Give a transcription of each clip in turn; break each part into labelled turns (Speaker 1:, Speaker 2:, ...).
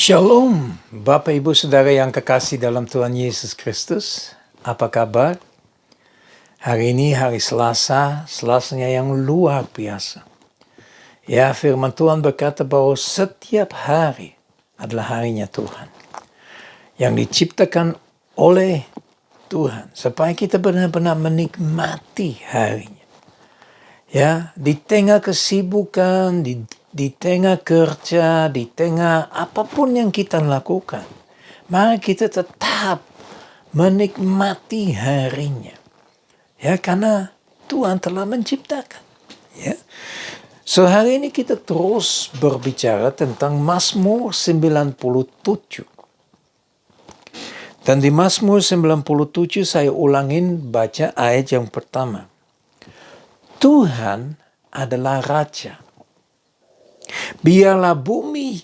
Speaker 1: Shalom, Bapak Ibu Saudara yang kekasih dalam Tuhan Yesus Kristus. Apa kabar? Hari ini hari Selasanya yang luar biasa. Ya, firman Tuhan berkata bahwa setiap hari adalah harinya Tuhan. Yang diciptakan oleh Tuhan. Supaya kita benar-benar menikmati harinya. Ya, di tengah kesibukan, di tengah kerja, di tengah apapun yang kita lakukan, mari kita tetap menikmati harinya. Ya, karena Tuhan telah menciptakan. Ya. So, hari ini kita terus berbicara tentang Mazmur 97. Dan di Mazmur 97 saya ulangin baca ayat yang pertama. Tuhan adalah Raja. Biarlah bumi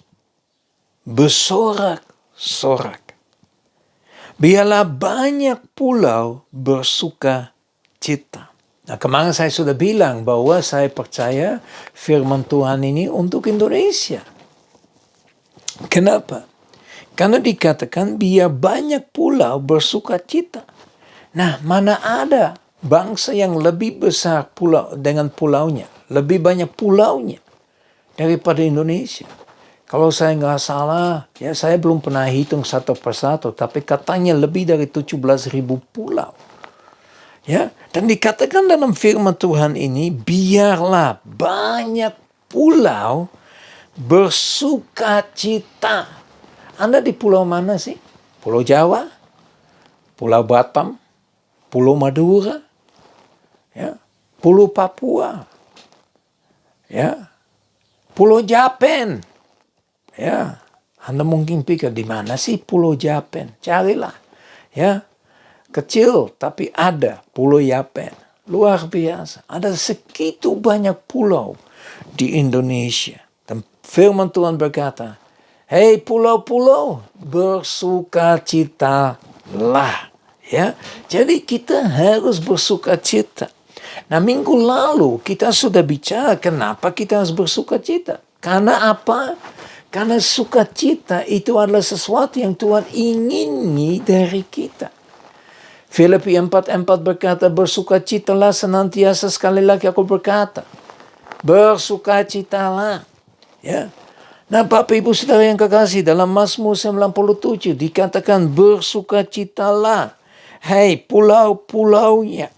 Speaker 1: bersorak-sorak. Biarlah banyak pulau bersuka cita. Nah, kemarin saya sudah bilang bahwa saya percaya firman Tuhan ini untuk Indonesia. Kenapa? Karena dikatakan biar banyak pulau bersuka cita. Nah, mana ada bangsa yang lebih besar pulau dengan pulaunya, lebih banyak pulaunya daripada Indonesia. Kalau saya nggak salah, ya saya belum pernah hitung satu persatu, tapi katanya lebih dari 17.000 pulau. Ya, dan dikatakan dalam firman Tuhan ini, biarlah banyak pulau bersuka cita. Anda di pulau mana sih? Pulau Jawa? Pulau Batam? Pulau Madura? Ya, Pulau Papua? Ya, Pulau Japen? Ya, Anda mungkin pikir di mana sih Pulau Japen? Carilah. Ya, kecil tapi ada Pulau Japen. Luar biasa. Ada segitu banyak pulau di Indonesia. Dan firman Tuhan berkata, hei pulau-pulau, bersukacitalah. Ya, jadi kita harus bersukacita. Nah, minggu lalu kita sudah bicara kenapa kita harus bersukacita. Karena apa? Karena sukacita itu adalah sesuatu yang Tuhan ingini dari kita. Filipi 4:4 berkata, bersukacitalah senantiasa, sekali lagi aku berkata. Bersukacitalah. Ya. Nah, Bapak Ibu Saudara yang kekasih, dalam Mazmur 97 dikatakan bersukacitalah. Hei pulau-pulaunya.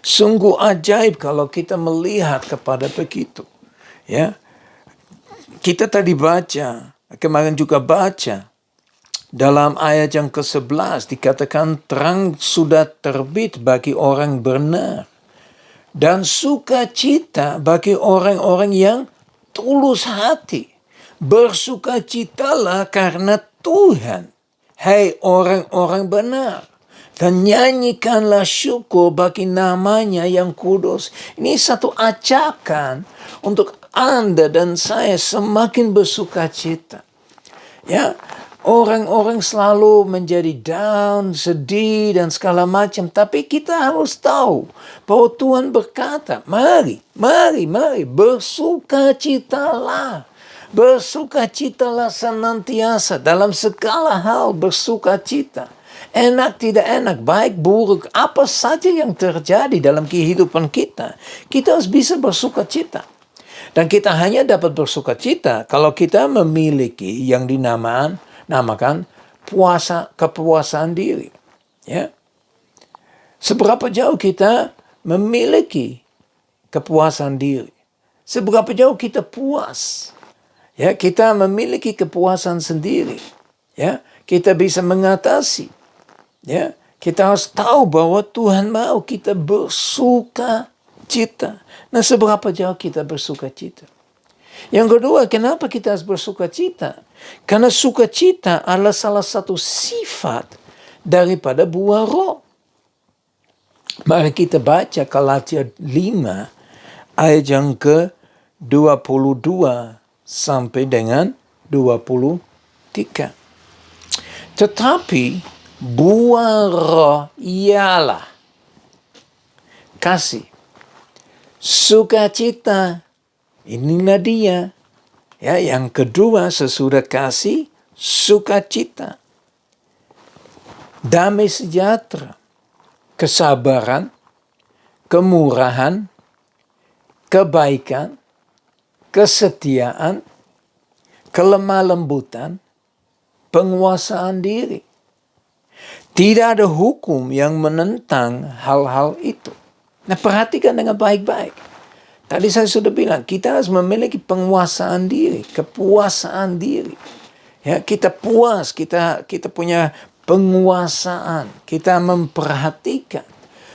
Speaker 1: Sungguh ajaib kalau kita melihat kepada begitu. Ya. Kita tadi baca, kemarin juga baca. Dalam ayat yang ke-11 dikatakan terang sudah terbit bagi orang benar. Dan sukacita bagi orang-orang yang tulus hati. Bersukacitalah karena Tuhan. Hai orang-orang benar. Dan nyanyikanlah syukur bagi namanya yang kudus. Ini satu ajakan untuk Anda dan saya semakin bersukacita. Ya, orang-orang selalu menjadi down, sedih dan segala macam. Tapi kita harus tahu bahwa Tuhan berkata, mari bersukacitalah. Bersukacitalah senantiasa, dalam segala hal bersukacita. Enak tidak enak, baik buruk, apa saja yang terjadi dalam kehidupan kita, kita harus bisa bersukacita. Dan kita hanya dapat bersukacita kalau kita memiliki yang dinamakan kepuasan diri. Ya. Seberapa jauh kita memiliki kepuasan diri? Seberapa jauh kita puas? Ya, kita memiliki kepuasan sendiri. Ya, kita bisa mengatasi. Ya, kita harus tahu bahwa Tuhan mau kita bersukacita. Nah, seberapa jauh kita bersukacita? Yang kedua, kenapa kita harus bersukacita? Karena sukacita adalah salah satu sifat daripada buah roh. Mari kita baca Galatia 5 ayat yang ke-22 sampai dengan 23. Tetapi buah roh ialah kasih, sukacita, inilah dia. Ya, yang kedua sesudah kasih, sukacita, damai sejahtera, kesabaran, kemurahan, kebaikan, kesetiaan, kelemah lembutan, penguasaan diri. Tidak ada hukum yang menentang hal-hal itu. Nah, perhatikan dengan baik-baik. Tadi saya sudah bilang, kita harus memiliki penguasaan diri, kepuasaan diri. Ya, kita puas, kita punya penguasaan, kita memperhatikan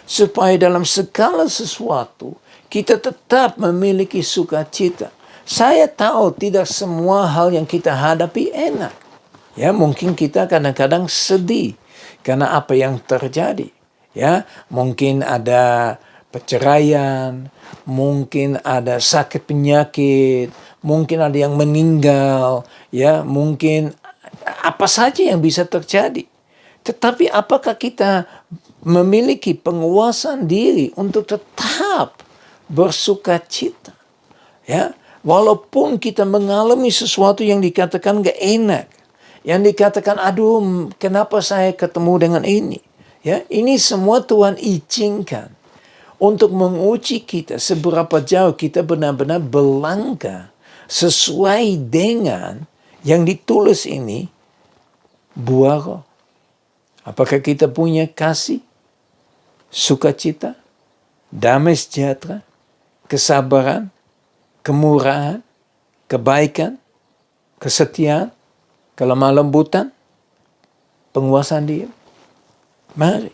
Speaker 1: supaya dalam segala sesuatu kita tetap memiliki sukacita. Saya tahu tidak semua hal yang kita hadapi enak. Ya, mungkin kita kadang-kadang sedih karena apa yang terjadi. Ya, mungkin ada perceraian, mungkin ada sakit penyakit, mungkin ada yang meninggal, ya, mungkin apa saja yang bisa terjadi. Tetapi apakah kita memiliki penguasaan diri untuk tetap bersukacita? Ya, walaupun kita mengalami sesuatu yang dikatakan gak enak, yang dikatakan, aduh, kenapa saya ketemu dengan ini? Ya, ini semua Tuhan izinkan untuk menguji kita seberapa jauh kita benar-benar berlangkah sesuai dengan yang ditulis ini, buah roh. Apakah kita punya kasih, sukacita, damai sejahtera, kesabaran, kemurahan, kebaikan, kesetiaan, kelemah lembutan, penguasaan diri? Mari.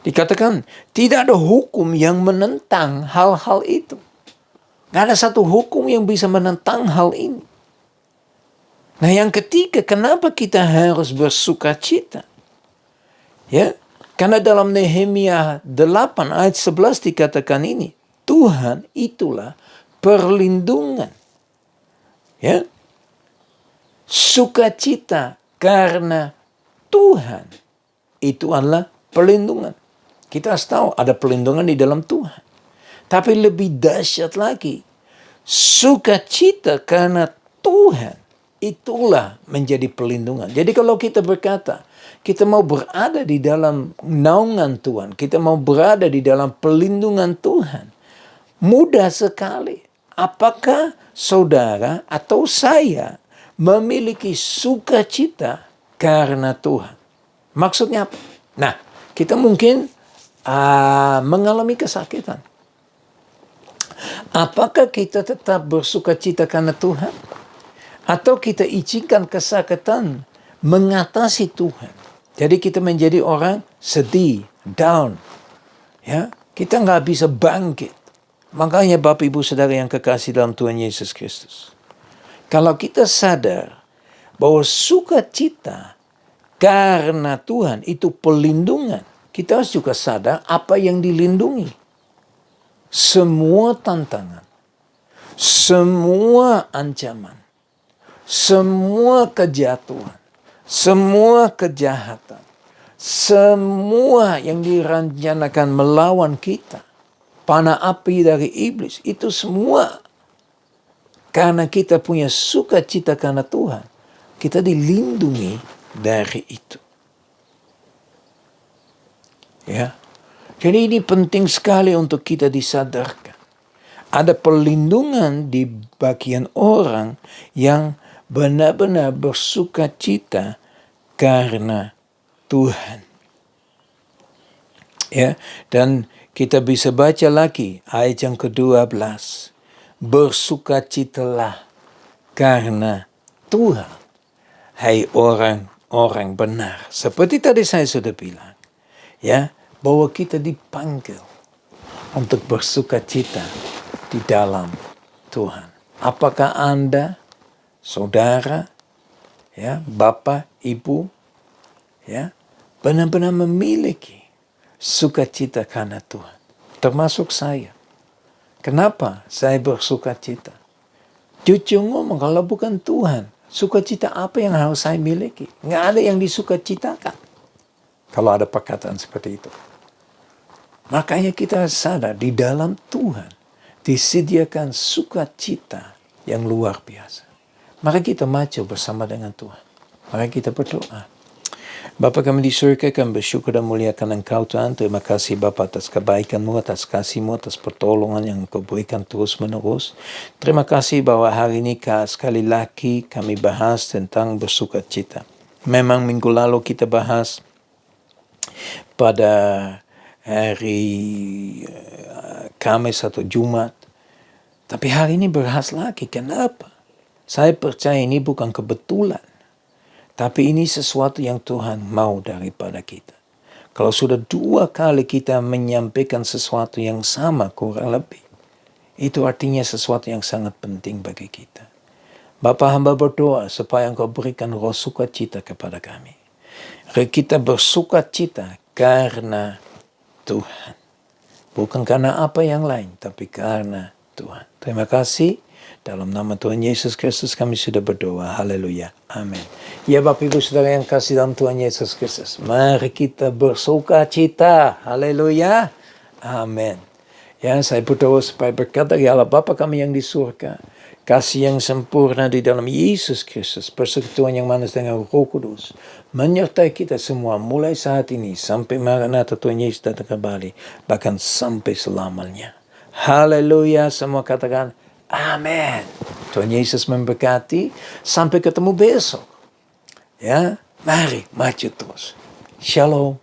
Speaker 1: Dikatakan tidak ada hukum yang menentang hal-hal itu. Gak ada satu hukum yang bisa menentang hal ini. Nah, yang ketiga, kenapa kita harus bersukacita? Ya, karena dalam Nehemia 8 ayat 11 dikatakan ini, Tuhan itulah perlindungan. Ya, sukacita karena Tuhan itu adalah perlindungan. Kita harus tahu ada perlindungan di dalam Tuhan. Tapi lebih dahsyat lagi, sukacita karena Tuhan itulah menjadi perlindungan. Jadi kalau kita berkata, kita mau berada di dalam naungan Tuhan, kita mau berada di dalam perlindungan Tuhan, mudah sekali. Apakah saudara atau saya memiliki sukacita karena Tuhan? Maksudnya apa? Nah, kita mungkin mengalami kesakitan. Apakah kita tetap bersukacita karena Tuhan? Atau kita izinkan kesakitan mengatasi Tuhan? Jadi kita menjadi orang sedih, down. Ya, kita nggak bisa bangkit. Makanya Bapak Ibu Saudara yang kekasih dalam Tuhan Yesus Kristus, kalau kita sadar bahwa sukacita karena Tuhan itu perlindungan, kita harus juga sadar apa yang dilindungi. Semua tantangan, semua ancaman, semua kejatuhan, semua kejahatan, semua yang direncanakan melawan kita, panah api dari iblis, itu semua karena kita punya sukacita karena Tuhan, kita dilindungi dari itu. Ya. Jadi ini penting sekali untuk kita disadarkan. Ada perlindungan di bagian orang yang benar-benar bersukacita karena Tuhan. Ya, dan kita bisa baca lagi ayat yang ke-12. Bersukacitalah karena Tuhan, hai orang-orang benar. Seperti tadi saya sudah bilang, ya, bahwa kita dipanggil untuk bersukacita di dalam Tuhan. Apakah Anda, saudara, ya, Bapak, Ibu, ya, benar-benar memiliki sukacita karena Tuhan? Termasuk saya. Kenapa saya bersukacita? Jujur ngomong, kalau bukan Tuhan, sukacita apa yang harus saya miliki? Nggak ada yang disukacitakan. Kalau ada perkataan seperti itu. Makanya kita sadar di dalam Tuhan disediakan sukacita yang luar biasa. Mari kita maju bersama dengan Tuhan. Mari kita berdoa. Bapa kami di surga, kami bersyukur dan muliakan Engkau Tuhan. Terima kasih Bapa atas kebaikan-Mu, atas kasih-Mu, atas pertolongan yang Engkau berikan terus menerus. Terima kasih bahwa hari ini sekali lagi kami bahas tentang bersuka cita. Memang minggu lalu kita bahas pada hari Kamis atau Jumat. Tapi hari ini bahas lagi. Kenapa? Saya percaya ini bukan kebetulan. Tapi ini sesuatu yang Tuhan mau daripada kita. Kalau sudah 2 kali kita menyampaikan sesuatu yang sama kurang lebih, itu artinya sesuatu yang sangat penting bagi kita. Bapa, hamba berdoa supaya Engkau berikan roh sukacita kepada kami. Kita bersukacita karena Tuhan. Bukan karena apa yang lain, tapi karena Tuhan. Terima kasih. Dalam nama Tuhan Yesus Kristus kami sudah berdoa. Haleluya. Amin. Ya Bapak Ibu Saudara yang kasih dalam Tuhan Yesus Kristus. Mari kita bersuka cita. Haleluya. Amin. Ya, saya berdoa supaya berkat dari Allah Bapa kami yang di surga, kasih yang sempurna di dalam Yesus Kristus, persekutuan yang manis dengan Roh Kudus, menyertai kita semua mulai saat ini sampai Maranatha Tuhan Yesus datang kembali, bahkan sampai selamanya. Haleluya. Semua katakan amin. Tuhan Yesus memberkati. Sampai ketemu besok. Ya, mari maju terus. Shalom.